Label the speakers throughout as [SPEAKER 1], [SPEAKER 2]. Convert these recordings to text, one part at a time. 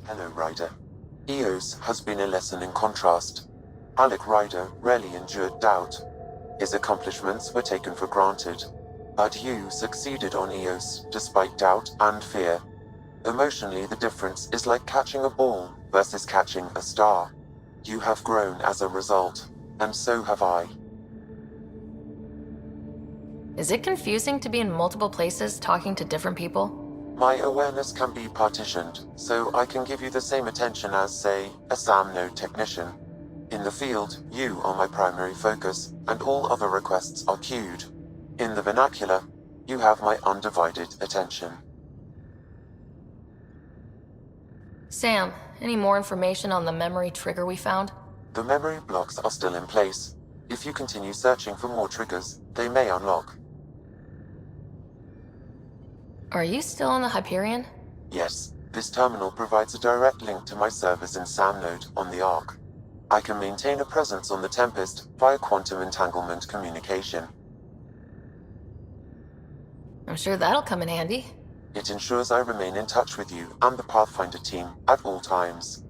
[SPEAKER 1] Hello, Ryder. Eos has been a lesson in contrast. Alec Ryder rarely endured doubt. His accomplishments were taken for granted. But you succeeded on Eos, despite doubt and fear. Emotionally, the difference is like catching a ball versus catching a star. You have grown as a result, and so have I.
[SPEAKER 2] Is it confusing to be in multiple places talking to different people?
[SPEAKER 1] My awareness can be partitioned, so I can give you the same attention as, say, a SAM node technician. In the field, you are my primary focus, and all other requests are queued. In the vernacular, you have my undivided attention.
[SPEAKER 2] Sam, any more information on the memory trigger we found?
[SPEAKER 1] The memory blocks are still in place. If you continue searching for more triggers, they may unlock.
[SPEAKER 2] Are you still on the Hyperion?
[SPEAKER 1] Yes, this terminal provides a direct link to my servers in SAM node on the Ark. I can maintain a presence on the Tempest via quantum entanglement communication.
[SPEAKER 2] I'm sure that'll come in handy.
[SPEAKER 1] It ensures I remain in touch with you and the Pathfinder team at all times.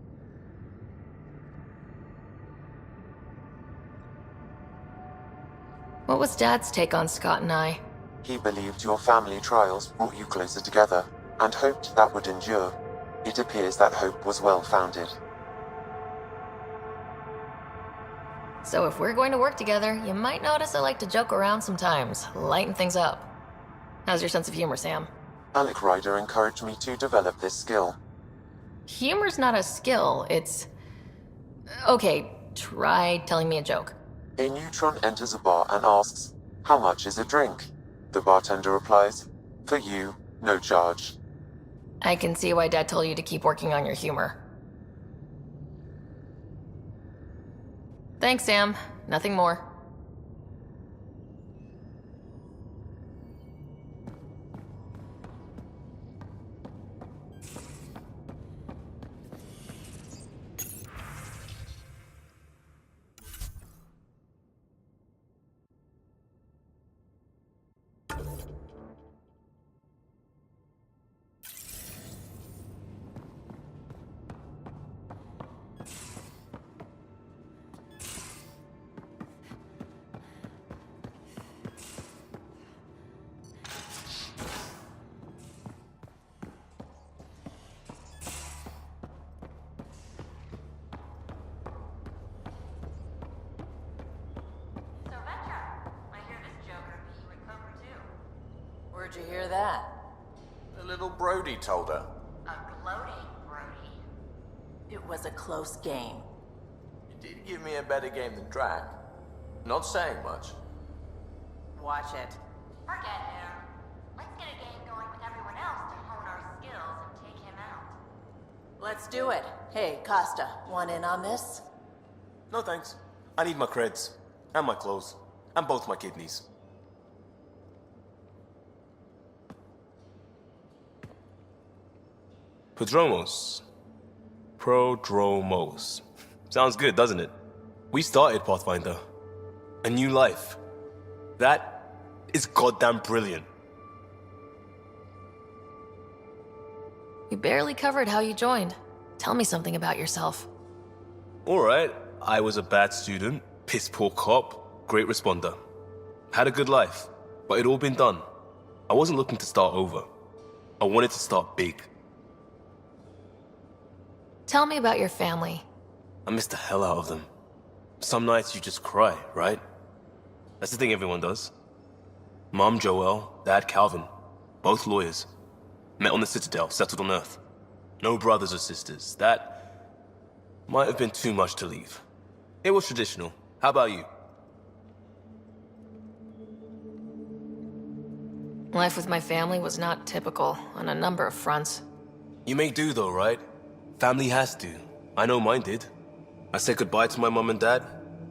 [SPEAKER 2] What was Dad's take on Scott and I?
[SPEAKER 1] He believed your family trials brought you closer together, and hoped that would endure. It appears that hope was well-founded.
[SPEAKER 2] So if we're going to work together, you might notice I like to joke around sometimes, lighten things up. How's your sense of humor, Sam?
[SPEAKER 1] Alec Ryder encouraged me to develop this skill.
[SPEAKER 2] Humor's not a skill, it's... Okay, try telling me a joke.
[SPEAKER 1] A neutron enters a bar and asks, "How much is a drink?" The bartender replies, "For you, no charge."
[SPEAKER 2] I can see why Dad told you to keep working on your humor. Thanks, Sam. Nothing more.
[SPEAKER 3] Where'd you hear that?
[SPEAKER 4] The little Brody told her.
[SPEAKER 3] A gloating Brody. It was a close game.
[SPEAKER 4] You did give me a better game than Drac. Not saying much.
[SPEAKER 3] Watch it.
[SPEAKER 5] Forget him. Let's get a game going with everyone else to hone our skills and take him out.
[SPEAKER 3] Let's do it. Hey, Costa, want in on this?
[SPEAKER 6] No thanks. I need my creds. And my clothes. And both my kidneys. Prodromos. Sounds good, doesn't it? We started Pathfinder. A new life. That is goddamn brilliant.
[SPEAKER 2] We barely covered how you joined. Tell me something about yourself.
[SPEAKER 6] Alright, I was a bad student, piss poor cop, great responder. Had a good life, but it'd all been done. I wasn't looking to start over. I wanted to start big.
[SPEAKER 2] Tell me about your family.
[SPEAKER 6] I miss the hell out of them. Some nights you just cry, right? That's the thing everyone does. Mom Joelle, Dad Calvin, both lawyers. Met on the Citadel, settled on Earth. No brothers or sisters. That might have been too much to leave. It was traditional. How about you?
[SPEAKER 2] Life with my family was not typical on a number of fronts.
[SPEAKER 6] You make do though, right? Family has to. I know mine did. I said goodbye to my mom and dad,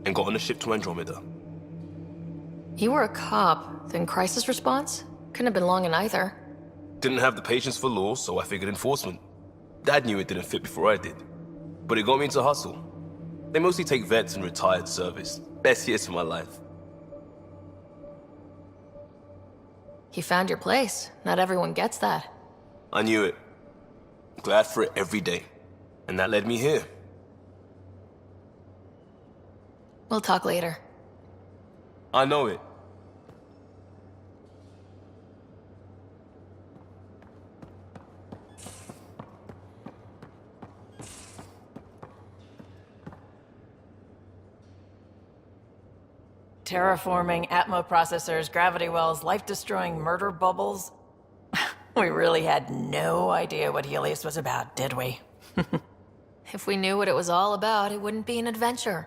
[SPEAKER 6] and got on a ship to Andromeda.
[SPEAKER 2] You were a cop, then crisis response? Couldn't have been long in either.
[SPEAKER 6] Didn't have the patience for law, so I figured enforcement. Dad knew it didn't fit before I did. But it got me into hustle. They mostly take vets and retired service. Best years of my life.
[SPEAKER 2] You found your place. Not everyone gets that.
[SPEAKER 6] I knew it. Glad for it every day. And that led me here.
[SPEAKER 2] We'll talk later.
[SPEAKER 6] I know it.
[SPEAKER 3] Terraforming, Atmo processors, gravity wells, life-destroying murder bubbles. We really had no idea what Helios was about, did we?
[SPEAKER 2] If we knew what it was all about, it wouldn't be an adventure.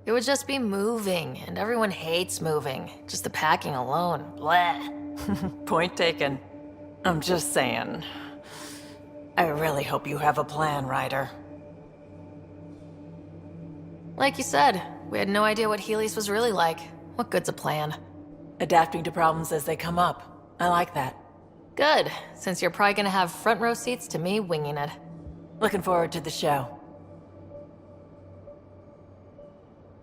[SPEAKER 2] It would just be moving, and everyone hates moving. Just the packing alone. Bleh.
[SPEAKER 3] Point taken. I'm just saying. I really hope you have a plan, Ryder.
[SPEAKER 2] Like you said, we had no idea what Helios was really like. What good's a plan?
[SPEAKER 3] Adapting to problems as they come up. I like that.
[SPEAKER 2] Good, since you're probably gonna have front row seats to me winging it.
[SPEAKER 3] Looking forward to the show.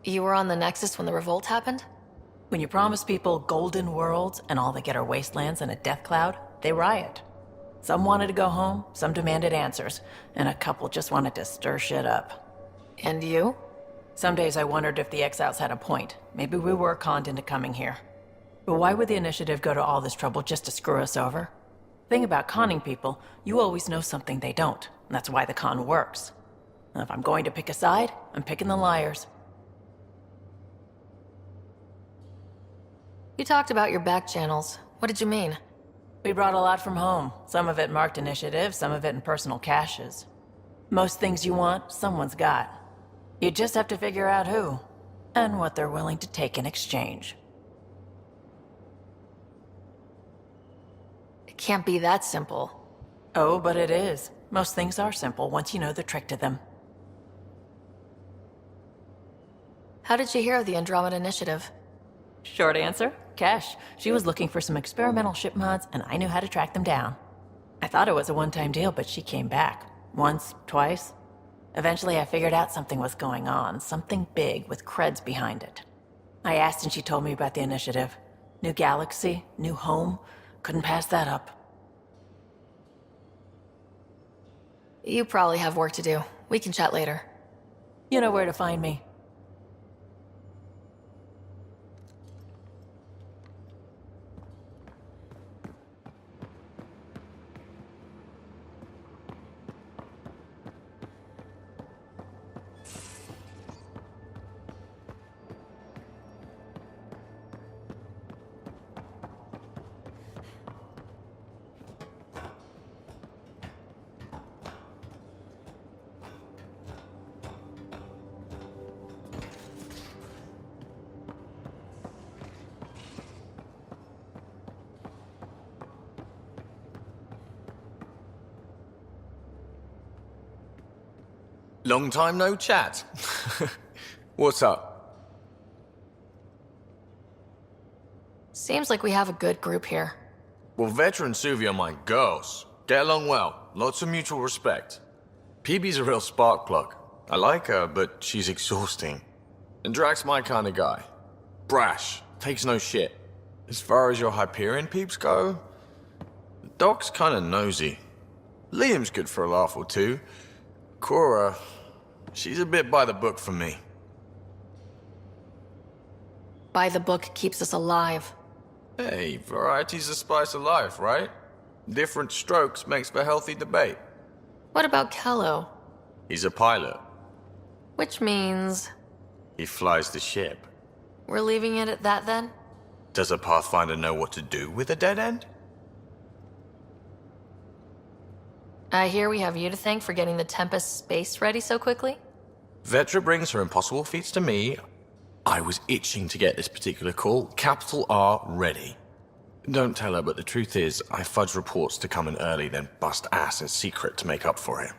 [SPEAKER 2] You were on the Nexus when the revolt happened?
[SPEAKER 3] When you promise people golden worlds and all they get are wastelands and a death cloud, they riot. Some wanted to go home, some demanded answers, and a couple just wanted to stir shit up.
[SPEAKER 2] And you?
[SPEAKER 3] Some days I wondered if the exiles had a point. Maybe we were conned into coming here. But why would the Initiative go to all this trouble just to screw us over? Thing about conning people, you always know something they don't. And that's why the con works. And if I'm going to pick a side, I'm picking the liars.
[SPEAKER 2] You talked about your back channels. What did you mean?
[SPEAKER 3] We brought a lot from home. Some of it marked Initiative, some of it in personal caches. Most things you want, someone's got. You just have to figure out who, and what they're willing to take in exchange.
[SPEAKER 2] It can't be that simple.
[SPEAKER 3] Oh, but it is. Most things are simple once you know the trick to them.
[SPEAKER 2] How did you hear of the Andromeda Initiative?
[SPEAKER 3] Short answer, Cash. She was looking for some experimental ship mods, and I knew how to track them down. I thought it was a one-time deal, but she came back. Once, twice. Eventually I figured out something was going on, something big with creds behind it. I asked and she told me about the Initiative. New galaxy, new home. Couldn't pass that up.
[SPEAKER 2] You probably have work to do. We can chat later.
[SPEAKER 3] You know where to find me.
[SPEAKER 4] Long time no chat. What's up?
[SPEAKER 2] Seems like we have a good group here.
[SPEAKER 4] Well, Vetra and Suvi are my girls. Get along well. Lots of mutual respect. PB's a real spark plug. I like her, but she's exhausting. And Drax's my kind of guy. Brash. Takes no shit. As far as your Hyperion peeps go, the Doc's kind of nosy. Liam's good for a laugh or two. Cora, she's a bit by the book for me.
[SPEAKER 2] By the book keeps us alive.
[SPEAKER 4] Hey, variety's the spice of life, right? Different strokes makes for healthy debate.
[SPEAKER 2] What about Kello?
[SPEAKER 4] He's a pilot.
[SPEAKER 2] Which means...
[SPEAKER 4] He flies the ship.
[SPEAKER 2] we're leaving it at that then?
[SPEAKER 4] Does a Pathfinder know what to do with a dead end?
[SPEAKER 2] I hear we have you to thank for getting the Tempest space ready so quickly?
[SPEAKER 4] Vetra brings her impossible feats to me. I was itching to get this particular call. Capital R ready. Don't tell her, but the truth is, I fudge reports to come in early, then bust ass in secret to make up for it.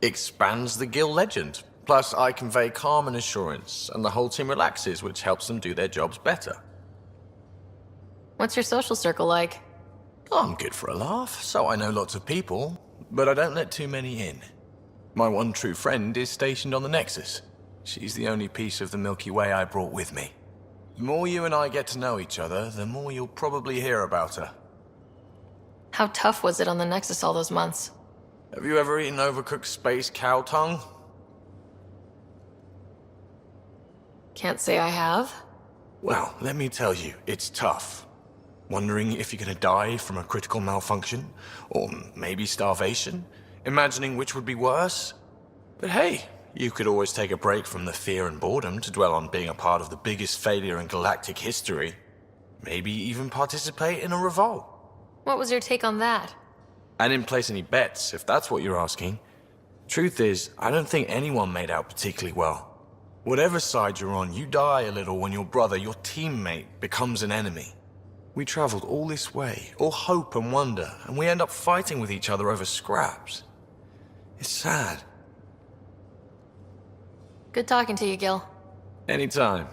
[SPEAKER 4] Expands the guild legend. Plus, I convey calm and assurance, and the whole team relaxes, which helps them do their jobs better.
[SPEAKER 2] What's your social circle like?
[SPEAKER 4] I'm good for a laugh, so I know lots of people, but I don't let too many in. My one true friend is stationed on the Nexus. She's the only piece of the Milky Way I brought with me. The more you and I get to know each other, the more you'll probably hear about her.
[SPEAKER 2] How tough was it on the Nexus all those months?
[SPEAKER 4] Have you ever eaten overcooked space cow tongue?
[SPEAKER 2] Can't say I have.
[SPEAKER 4] Well, let me tell you, it's tough. Wondering if you're gonna die from a critical malfunction, or maybe starvation, imagining which would be worse. But hey, you could always take a break from the fear and boredom to dwell on being a part of the biggest failure in galactic history. Maybe even participate in a revolt.
[SPEAKER 2] What was your take on that?
[SPEAKER 4] I didn't place any bets, if that's what you're asking. Truth is, I don't think anyone made out particularly well. Whatever side you're on, you die a little when your brother, your teammate, becomes an enemy. We traveled all this way, all hope and wonder, and we end up fighting with each other over scraps. It's sad.
[SPEAKER 2] Good talking to you, Gil.
[SPEAKER 4] Anytime.